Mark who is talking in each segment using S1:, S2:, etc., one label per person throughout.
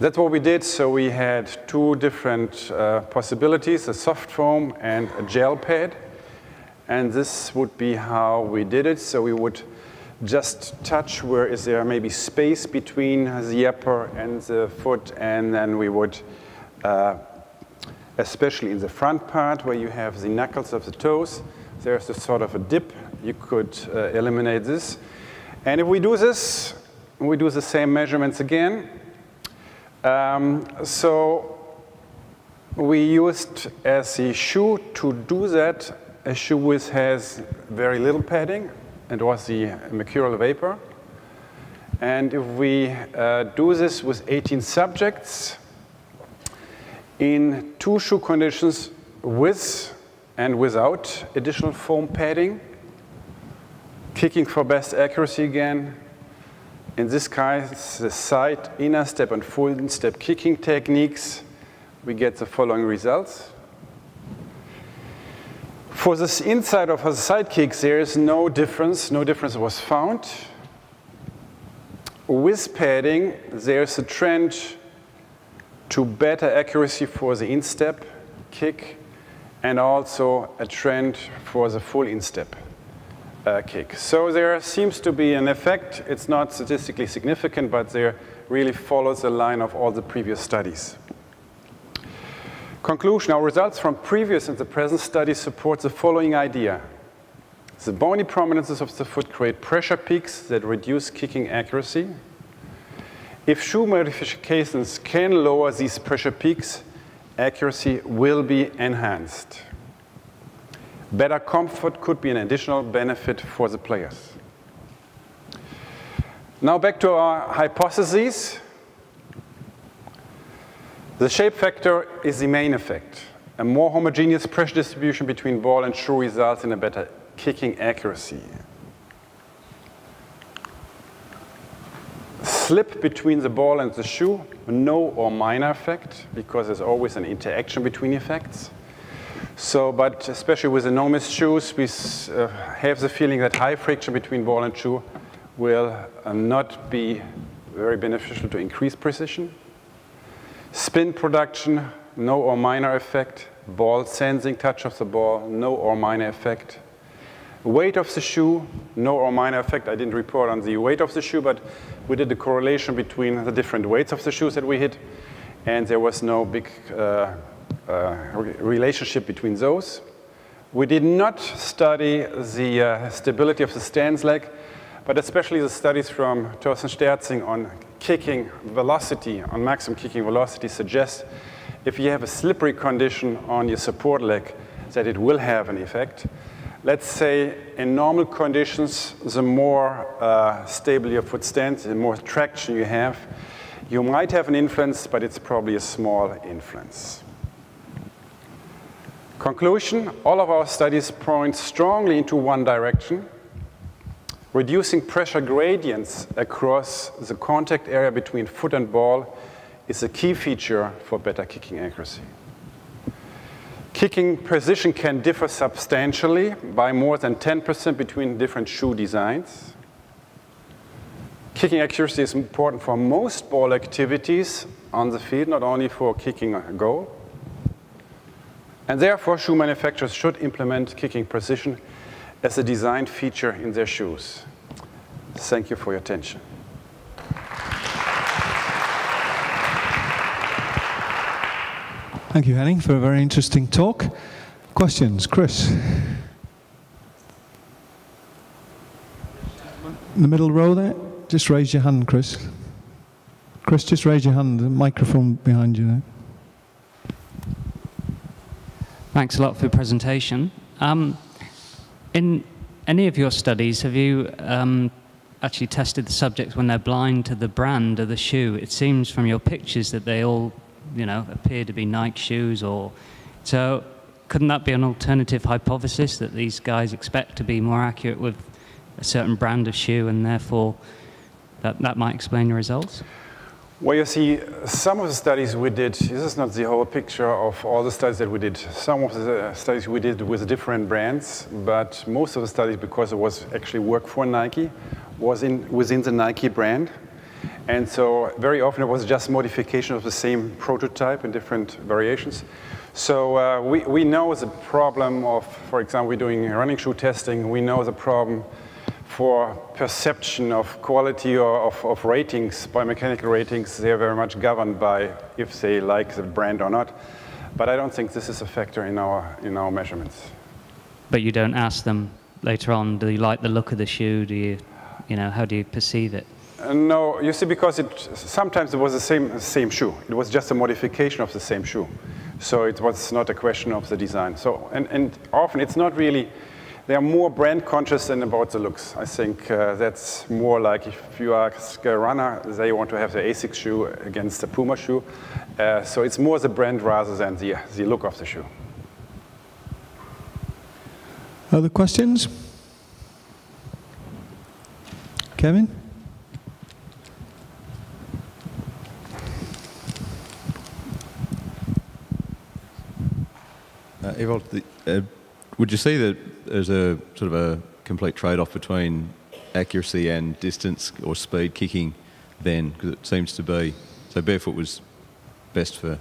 S1: That's what we did. So we had two different possibilities, a soft foam and a gel pad. And this would be how we did it. So we would just touch where is there maybe space between the upper and the foot, and then we would, especially in the front part where you have the knuckles of the toes, there's a sort of a dip. You could eliminate this. And if we do this, we do the same measurements again. So we used as a shoe to do that, a shoe which has very little padding. It was the mercurial vapor. And if we do this with 18 subjects in two shoe conditions with and without additional foam padding, kicking for best accuracy again. In this case, the side inner step and full instep kicking techniques, we get the following results. For this inside of the side kicks, there is no difference. No difference was found. With padding, there's a trend to better accuracy for the instep kick, and also a trend for the full instep kick. So there seems to be an effect. It's not statistically significant, but there really follows the line of all the previous studies. Conclusion, our results from previous and the present studies support the following idea. The bony prominences of the foot create pressure peaks that reduce kicking accuracy. If shoe modifications can lower these pressure peaks, accuracy will be enhanced. Better comfort could be an additional benefit for the players. Now back to our hypotheses. The shape factor is the main effect. A more homogeneous pressure distribution between ball and shoe results in a better kicking accuracy. Slip between the ball and the shoe, no or minor effect, because there's always an interaction between effects. So, but especially with enormous shoes, we have the feeling that high friction between ball and shoe will not be very beneficial to increase precision. Spin production, no or minor effect. Ball sensing, touch of the ball, no or minor effect. Weight of the shoe, no or minor effect. I didn't report on the weight of the shoe, but we did the correlation between the different weights of the shoes that we hit, and there was no big relationship between those. We did not study the stability of the stance leg, but especially the studies from Thorsten Sterzing on kicking velocity, on maximum kicking velocity, suggest if you have a slippery condition on your support leg, that it will have an effect. Let's say in normal conditions, the more stable your foot stands, the more traction you have, you might have an influence, but it's probably a small influence. Conclusion, all of our studies point strongly into one direction. Reducing pressure gradients across the contact area between foot and ball is a key feature for better kicking accuracy. Kicking precision can differ substantially by more than 10% between different shoe designs. Kicking accuracy is important for most ball activities on the field, not only for kicking a goal. And therefore, shoe manufacturers should implement kicking precision as a design feature in their shoes. Thank you for your attention.
S2: Thank you, Henning, for a very interesting talk. Questions? Chris? In the middle row there? Just raise your hand, Chris. Chris, just raise your hand. The microphone behind you there.
S3: Thanks a lot for your presentation. In any of your studies, have you actually tested the subjects when they're blind to the brand of the shoe? It seems from your pictures that they all, appear to be Nike shoes, or so. Couldn't that be an alternative hypothesis that these guys expect to be more accurate with a certain brand of shoe, and therefore that might explain your results?
S1: Well, you see, some of the studies we did, this is not the whole picture of all the studies that we did. Some of the studies we did with different brands, but most of the studies, because it was actually work for Nike, was within the Nike brand. And so very often it was just modification of the same prototype in different variations. So we know the problem of, for example, we're doing running shoe testing, we know the problem for perception of quality or of ratings, biomechanical ratings. They're very much governed by if they like the brand or not. But I don't think this is a factor in our measurements.
S3: But you don't ask them later on, do you like the look of the shoe? Do you know, how do you perceive it?
S1: No, you see, because sometimes it was the same shoe. It was just a modification of the same shoe. So it was not a question of the design. So, and often it's not really, they are more brand conscious than about the looks. I think that's more like if you ask a runner, they want to have the ASICS shoe against the Puma shoe. So it's more the brand rather than the look of the shoe.
S2: Other questions? Kevin?
S4: Ewald, would you see that there's a sort of a complete trade-off between accuracy and distance or speed kicking then? Because it seems to be, so barefoot was best for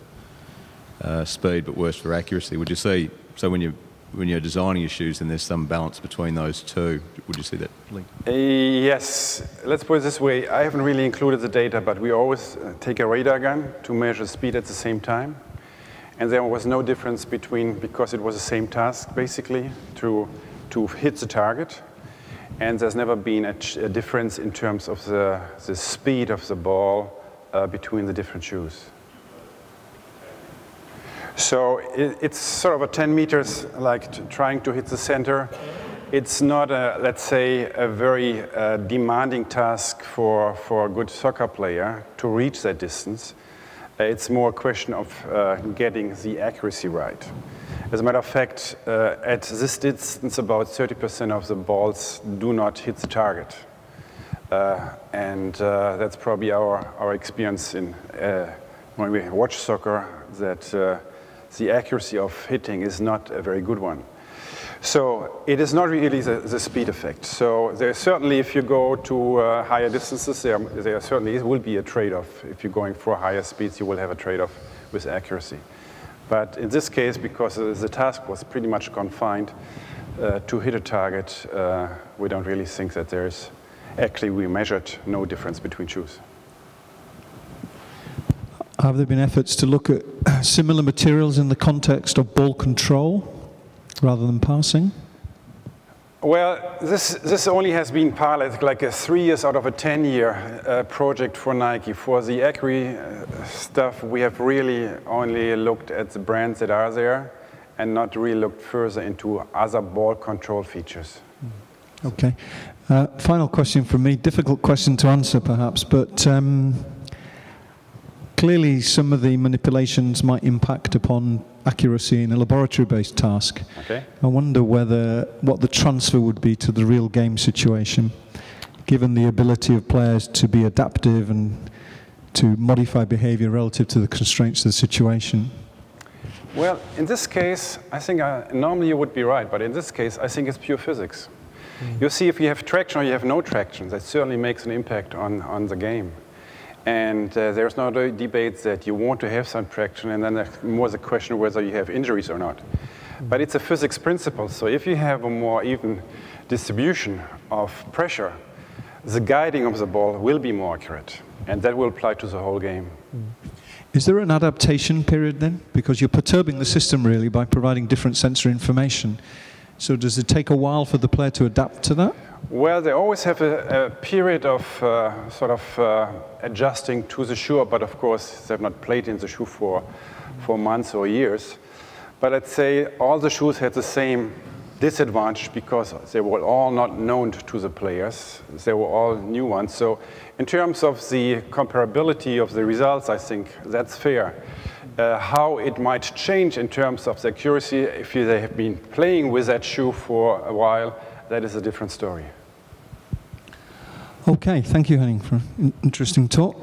S4: speed but worse for accuracy. Would you see, so when you're designing your shoes, then there's some balance between those two? Would you see that link?
S1: Yes. Let's put it this way. I haven't really included the data, but we always take a radar gun to measure speed at the same time. And there was no difference between, because it was the same task, basically, to hit the target. And there's never been a difference in terms of the speed of the ball between the different shoes. So it's sort of a 10 meters, like trying to hit the center. It's not, let's say, a very demanding task for a good soccer player to reach that distance. It's more a question of getting the accuracy right. As a matter of fact, at this distance, about 30% of the balls do not hit the target. And that's probably our experience in, when we watch soccer, that the accuracy of hitting is not a very good one. So it is not really the speed effect. So there certainly, if you go to higher distances, there certainly will be a trade-off. If you're going for higher speeds, you will have a trade-off with accuracy. But in this case, because the task was pretty much confined to hit a target, we don't really think that there is, actually we measured no difference between shoes.
S2: Have there been efforts to look at similar materials in the context of ball control rather than passing?
S1: Well, this only has been piloted like 3 years out of a 10-year project for Nike. For the accuracy stuff, we have really only looked at the brands that are there and not really looked further into other ball control features.
S2: Okay. Final question from me. Difficult question to answer, perhaps, but clearly some of the manipulations might impact upon accuracy in a laboratory-based task.
S1: Okay.
S2: I wonder what the transfer would be to the real game situation, given the ability of players to be adaptive and to modify behavior relative to the constraints of the situation.
S1: Well, in this case, I think normally you would be right, but in this case, I think it's pure physics. You see, if you have traction or you have no traction, that certainly makes an impact on the game. And there's no debate that you want to have some traction, and then there's more the question whether you have injuries or not. But it's a physics principle, so if you have a more even distribution of pressure, the guiding of the ball will be more accurate, and that will apply to the whole game.
S2: Is there an adaptation period then? Because you're perturbing the system really by providing different sensory information. So does it take a while for the player to adapt to that?
S1: Well, they always have a period of sort of adjusting to the shoe, but of course they've not played in the shoe for months or years. But let's say all the shoes had the same disadvantage because they were all not known to the players. They were all new ones. So in terms of the comparability of the results, I think that's fair. How it might change in terms of the accuracy if they have been playing with that shoe for a while, that is a different story.
S2: Okay, thank you, Henning, for an interesting talk.